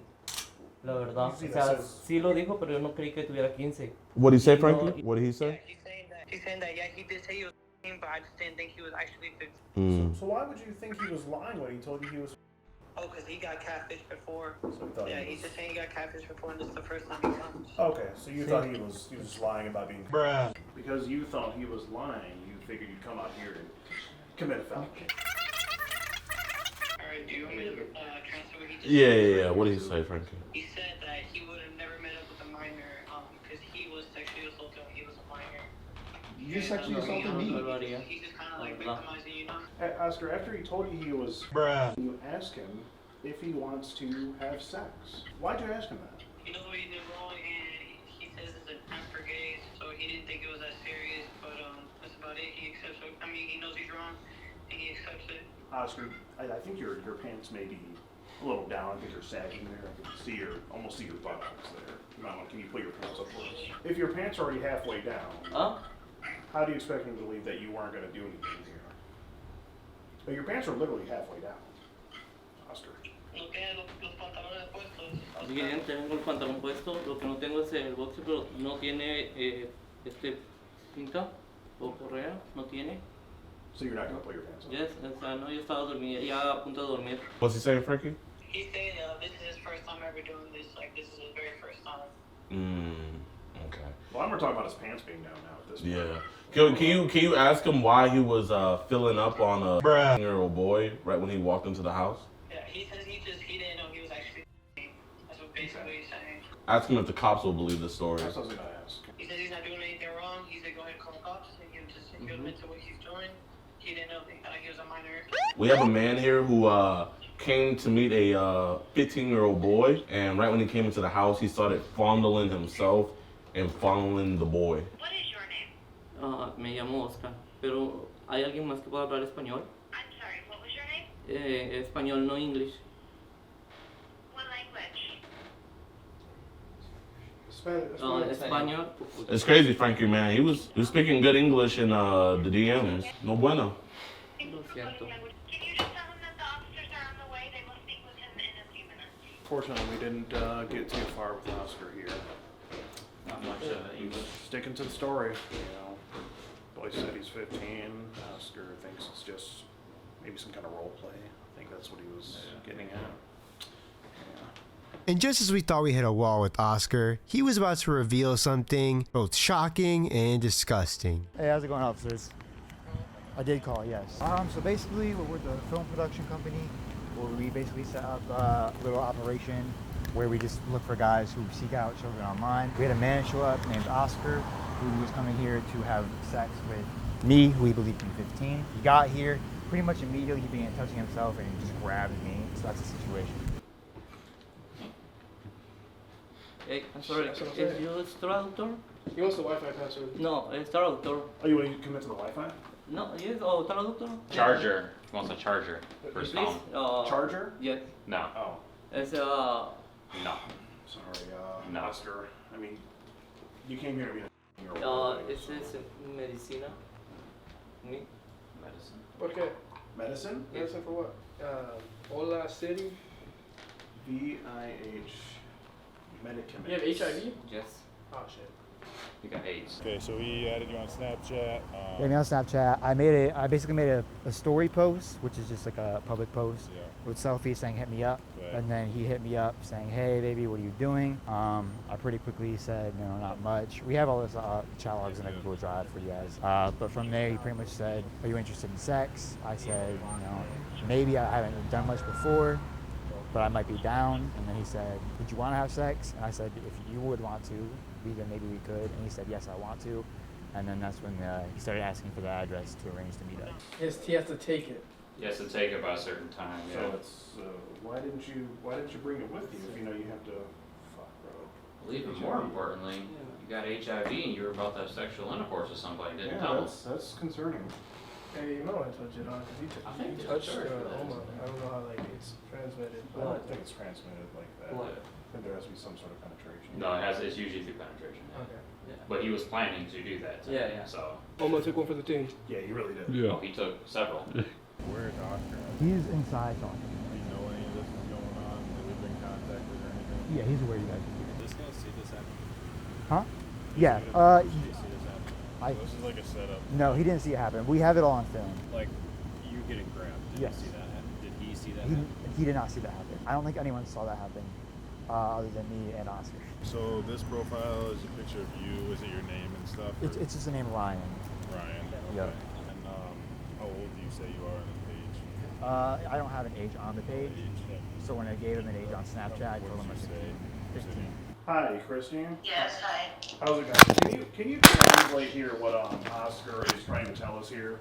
La verdad, o sea, sí lo dijo, pero yo no creí que tuviera 15. What did he say, Frankie? What did he say? He's saying that, yeah, he did say he was 15, but I just didn't think he was actually 15. So why would you think he was lying when he told you he was? Oh, because he got catfished before. So he He's just saying he got catfished before, and this is the first time he comes. Okay, so you thought he was just lying about being. Bruh. Because you thought he was lying, you figured you'd come out here and commit a felony. Alright, do you want me to transfer what he just Yeah. What did he say, Frankie? He said that he would have never met up with a minor because he was sexually assaulted when he was a minor. You just sexually assaulted me. He's just kind of like victimizing you, know? Oscar, after he told you he was, you ask him if he wants to have sex. Why'd you ask him that? He knows what he did wrong, and he says it's an act for gays, so he didn't think it was that serious, but that's about it. He accepts it. I mean, he knows he's wrong, and he accepts it. Oscar, I think your pants may be a little down. I think you're sagging there. I can almost see your buttocks there. Can you put your pants up for us? If your pants are already halfway down, how do you expect me to believe that you weren't going to do anything here? But your pants are literally halfway down, Oscar. Bien, tengo el pantalón puesto, lo que no tengo es el boxer, pero no tiene cinta o correa, no tiene. So you're not going to put your pants on? Yes, o sea, no, yo estaba dormida, ya a punto de dormir. What's he saying, Frankie? He's saying this is his first time ever doing this, like this is his very first time. Okay. Well, I'm talking about his pants being down now at this point. Yeah. Can you ask him why he was filling up on a 15-year-old boy right when he walked into the house? Yeah, he says he didn't know he was actually. That's what basically he's saying. Ask him if the cops will believe the story. That's what I was going to ask. He says he's not doing anything wrong. He said go ahead and call the cops and give him into what he's doing. He didn't know he was a minor. We have a man here who came to meet a 15-year-old boy, and right when he came into the house, he started fondling himself and fondling the boy. What is your name? Me llamo Oscar, pero ¿hay alguien más que pueda hablar español? I'm sorry, what was your name? Español, no English. What language? Español. It's crazy, Frankie, man. He was speaking good English in the DMs. No bueno. Lo siento. Fortunately, we didn't get too far with Oscar here. Not much of it. He was sticking to the story. Boy said he's 15. Oscar thinks it's just maybe some kind of role play. I think that's what he was getting at. And just as we thought we hit a wall with Oscar, he was about to reveal something both shocking and disgusting. Hey, how's it going, officers? I did call, yes. So basically, we're the film production company where we basically set up a little operation where we just look for guys who seek out children online. We had a man show up named Oscar who was coming here to have sex with me, who we believed to be 15. He got here, pretty much immediately he began touching himself and he just grabbed me. So that's the situation. Hey, I'm sorry, is you traductor? He wants the Wi-Fi password. No, es traductor. Oh, you want to commit to the Wi-Fi? No, yes, traductor? Charger. He wants a charger for his phone. Charger? Yes. No. Oh. It's No. Sorry, No. Oscar. I mean, you came here to be a This is medicina. Me? Medicine. Okay. Medicine? Medicine for what? Hola City. VIH. Medicament. You have HIV? Yes. Oh shit. You got AIDS. Okay, so he added you on Snapchat. Yeah, me on Snapchat. I basically made a story post, which is just like a public post with selfies saying hit me up. Okay. And then he hit me up saying, hey baby, what are you doing? I pretty quickly said, not much. We have all this chat logs in a Google Drive for you guys. But from there, he pretty much said, are you interested in sex? I said, maybe I haven't done much before, but I might be down. And then he said, would you want to have sex? And I said, if you would want to, then maybe we could. And he said, yes, I want to. And then that's when he started asking for the address to arrange the meetup. Yes, he has to take it. He has to take it by a certain time. So it's why didn't you bring it with you if you know you have to? Fuck, bro. believe it. More importantly, you got HIV and you were about to have sexual intercourse with somebody. Didn't tell us. That's concerning. Hey, you might want to touch it on because I think he it's touched absurd for that. Omma. I don't know how like it's transmitted. I don't think it's transmitted like that. What? I think there has to be some sort of penetration. No, it's usually through penetration. Yeah. Okay. Yeah. But he was planning to do that. Yeah. So. Omma took one for the team. Yeah, he really did. Oh, he took several. Where's Oscar? He's inside talking. Do you know any of this is going on? Have we been contacted or anything? Yeah, he's aware you guys are here. This guy see this happen? Huh? Yeah. Did you see this happen? This is like a setup. No, he didn't see it happen. We have it all on film. Like you getting grabbed. Did Yes. you see that happen? Did he see that happen? He did not see that happen. I don't think anyone saw that happen other than me and Oscar. So this profile is a picture of you. Is it your name and stuff? It's just the name Ryan. Ryan. Okay. Yep. And how old do you say you are on the page? I don't have an age on the page. So when I gave him an age on Snapchat, I told him I was 15. Hi, Christine. Yes, hi. How's it going? Can you translate here what Oscar is trying to tell us here?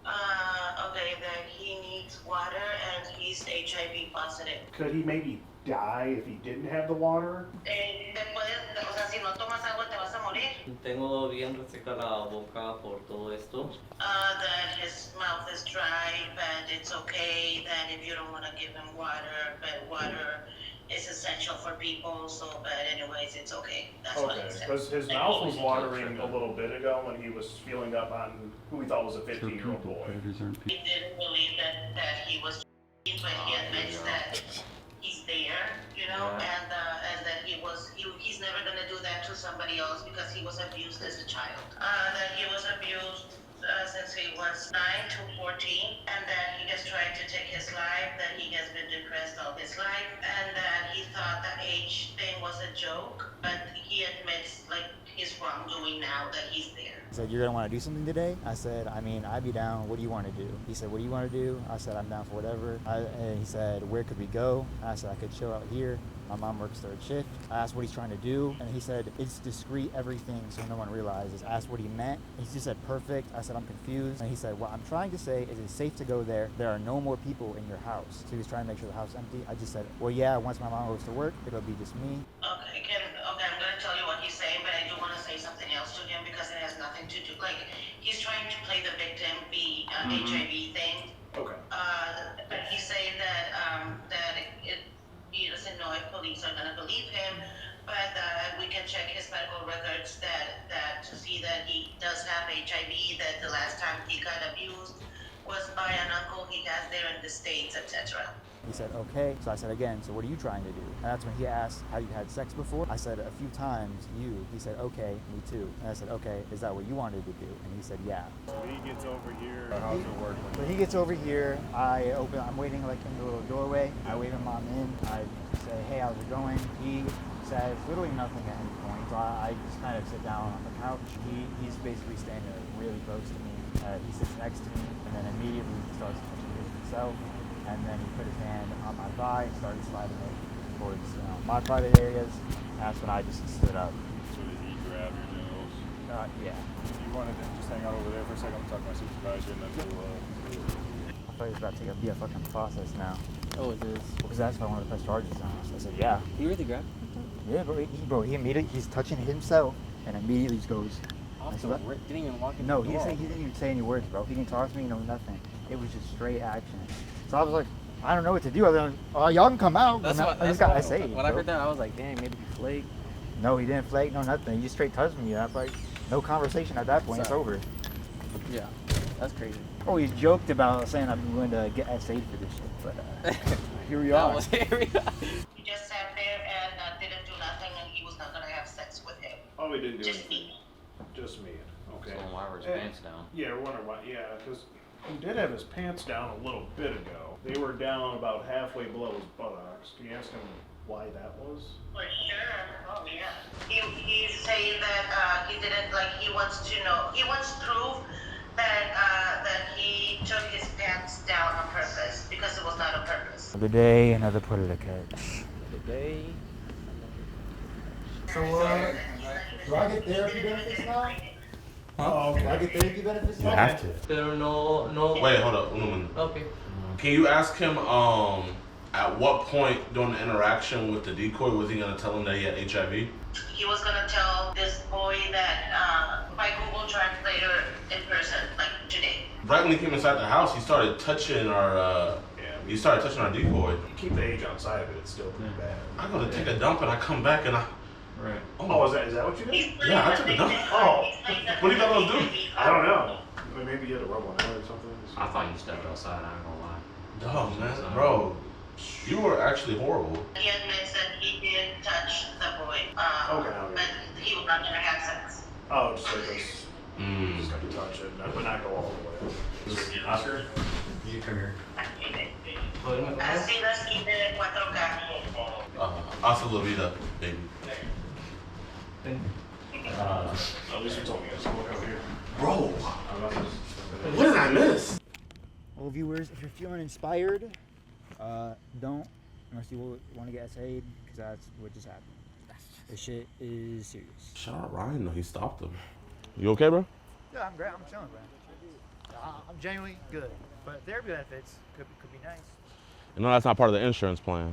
Okay, that he needs water and he's HIV positive. Could he maybe die if he didn't have the water? O sea, si no tomas agua te vas a morir. Tengo bien reseca la boca por todo esto. That his mouth is dry, but it's okay. That if you don't want to give him water, but water is essential for people. So, but anyways, it's okay. That's what he said. Because his mouth was watering a little bit ago when he was feeling up on who he thought was a 15-year-old boy. He didn't believe that he was, but he admits that he's there, you know, and that he's never gonna do that to somebody else because he was abused as a child. That he was abused since he was 9 to 14, and that he has tried to take his life, that he has been depressed all his life, and that he thought the age thing was a joke, but he admits like his wrongdoing now that he's there. He said, "You're gonna want to do something today?" I said, "I mean, I'd be down. What do you want to do?" He said, "What do you want to do?" I said, "I'm down for whatever." And he said, "Where could we go?" I said, "I could chill out here. My mom works third shift." I asked what he's trying to do, and he said, "It's discreet everything so no one realizes." I asked what he meant. He just said, "Perfect." I said, "I'm confused." And he said, "What I'm trying to say is it's safe to go there. There are no more people in your house." So he was trying to make sure the house is empty. I just said, "Well, yeah, once my mom goes to work, it'll be just me." Okay, I'm gonna tell you what he's saying, but I do want to say something else to him because it has nothing to do. Like, he's trying to play the victim, the HIV thing. Okay. But he's saying that he doesn't know if police are gonna believe him, but we can check his medical records that to see that he does have HIV. That the last time he got abused was by an uncle he has there in the States, etc. He said, "Okay." So I said again, "So what are you trying to do?" And that's when he asked, "Have you had sex before?" I said, "A few times, you." He said, "Okay, me too." And I said, "Okay, is that what you wanted to do?" And he said, "Yeah." So he gets over here. How's it work? So he gets over here, I'm waiting like in the little doorway. I wave him on in. I say, "Hey, how's it going?" He says literally nothing at any point. So I just kind of sit down on the couch. He's basically standing really close to me. He sits next to me, and then immediately he starts touching himself. And then he put his hand on my thigh and started sliding it towards my private areas. That's when I just stood up. So did he grab your genitals? Yeah. You wanted to just hang out over there for a second? I'm talking to my supervisor and then we'll I thought he was about to be a fucking process now. Oh, it is. Because that's why I wanted to press charges on us. I said, "Yeah." You really grabbed? Yeah, he immediately, he's touching himself and immediately just goes. Didn't even walk in No, the he door. didn't even say any words, bro. He didn't talk to me, no nothing. It was just straight action. So I was like, I don't know what to do other than, y'all can come out. That's what I say. When I heard that, I was like, dang, maybe he flaked. No, he didn't flake, no nothing. He just straight touched me. I was like, no conversation at that point. It's over. Yeah, that's crazy. Oh, he's joked about saying I'm going to get essayed for this shit, but here we are. He just sat there and didn't do nothing, and he was not gonna have sex with him. Oh, he didn't do Just anything. me. Just me. Okay. So why were his pants down? Yeah, we're wondering why. Yeah, because he did have his pants down a little bit ago. They were down about halfway below his buttocks. Can you ask him why that was? For sure. Oh yeah. He's saying that he didn't he wants to know. He wants proof that he took his pants down on purpose because it was not on purpose. Another day, another political catch. Today. So, do I get therapy benefits now? Oh, okay. Do I get therapy benefits now? You have to. Pero no. Wait, hold up. One. Okay. Can you ask him at what point during the interaction with the decoy was he gonna tell him that he had HIV? he was gonna tell this boy that by Google Translator in person, like today. Right when he came inside the house, he started touching our. He started touching our decoy. Keep the age outside of it. It's still pretty bad. I go to take a dump and I come back and I. Right. Oh, is that what you did? Yeah, I took a dump. Oh. What do you thought I was doing? I don't know. I mean, maybe you had to rub one out or something. I thought you stepped outside, I ain't gonna lie. Dog, man, bro. You were actually horrible. He admits that he did touch the boy, Okay. but he was not gonna have sex. Oh, just like this. Just got to touch it, but not go all the way. Oscar, you come here. Así las quité de 4K. Hasta la vida, baby. At least you told me. So look over here. Bro, what did I miss? Well, viewers, if you're feeling inspired, don't, unless you want to get SA'd, because that's what just happened. This shit is serious. Shout out Ryan, though. He stopped him. You okay, bro? Yeah, I'm great. I'm chilling, man. I'm genuinely good. But therapy benefits could be nice. You know that's not part of the insurance plan.